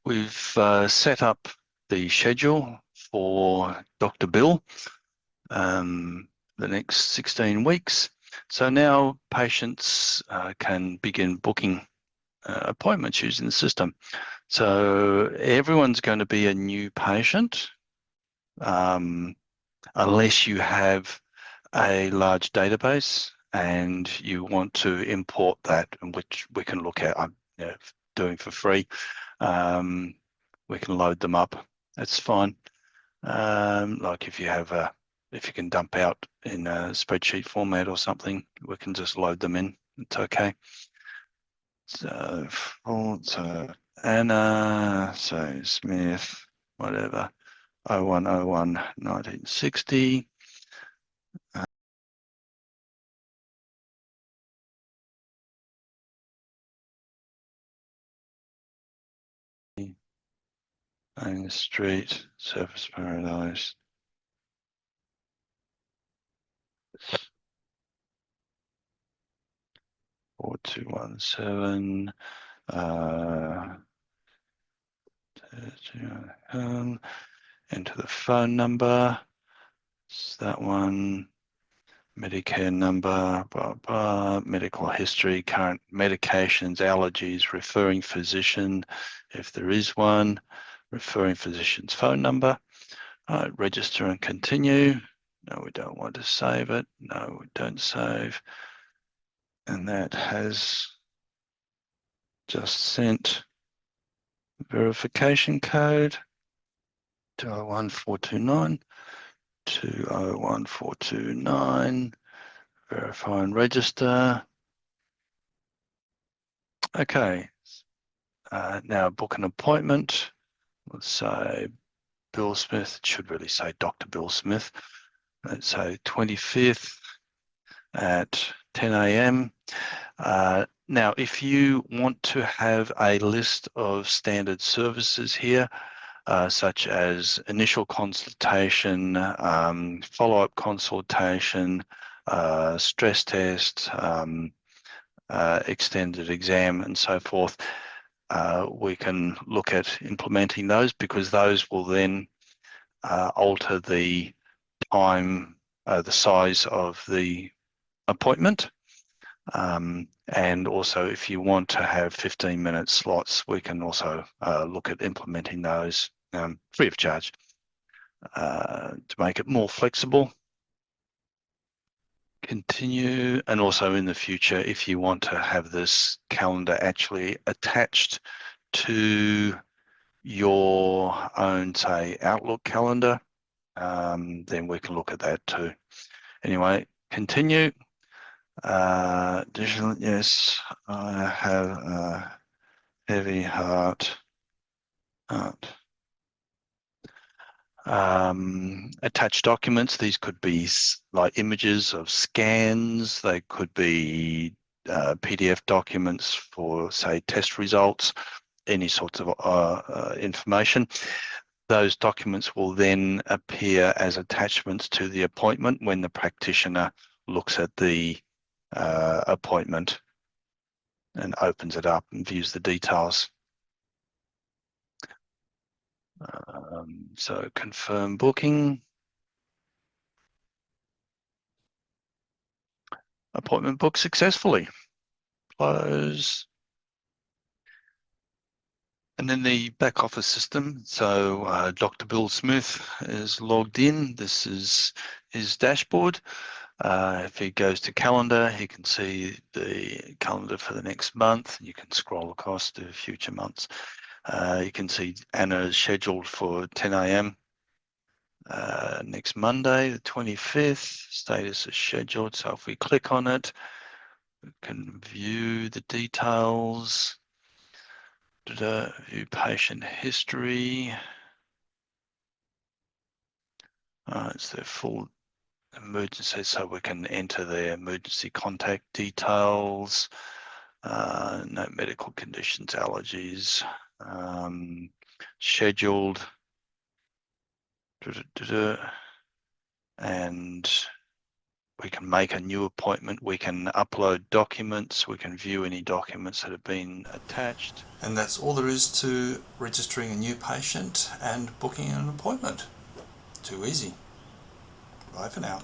We've set up the schedule for Dr. Bill the next 16 weeks. So now patients can begin booking appointments using the system. So everyone's going to be a new patient unless you have a large database and you want to import that, which we can look at. I'm doing for free. We can load them up. That's fine. Like if you can dump out in a spreadsheet format or something, we can just load them in. It's okay. So Anna, so Smith, whatever, 0101 1960. Main Street, Surface Paradise. Four two one seven. Enter the phone number. It's that one. Medicare number, blah, blah, medical history, current medications, allergies, referring physician, if there is one, referring physician's phone number. All right, register and continue. No, we don't want to save it. No, we don't save. And that has just sent verification code 201429, 201429. Verify and register. Okay. Now book an appointment. Let's say Bill Smith. It should really say Dr. Bill Smith. Let's say 25th at 10 a.m. Now, if you want to have a list of standard services here, such as initial consultation, follow-up consultation, stress test, extended exam, and so forth, we can look at implementing those, because those will then alter the time, the size of the appointment. And also, if you want to have 15-minute slots, we can also look at implementing those free of charge to make it more flexible. Continue. And also in the future, if you want to have this calendar actually attached to your own, say, Outlook calendar, then we can look at that too. Anyway, continue. Additionally, yes, I have a heavy heart. Attached documents. These could be like images of scans. They could be PDF documents for, say, test results, any sorts of information. Those documents will then appear as attachments to the appointment when the practitioner looks at the appointment and opens it up and views the details. So confirm booking. Appointment booked successfully. Close. And then the back office system. So Dr. Bill Smith is logged in. This is his dashboard. If he goes to calendar, he can see the calendar for the next month. You can scroll across to future months. You can see Anna is scheduled for 10 a.m. Next Monday, the 25th. Status is scheduled. So if we click on it, we can view the details. View patient history. It's their full emergency, so we can enter their emergency contact details. No medical conditions, allergies. Scheduled. And We can make a new appointment, we can upload documents, we can view any documents that have been attached. And that's all there is to registering a new patient and booking an appointment. Too easy. Bye for now.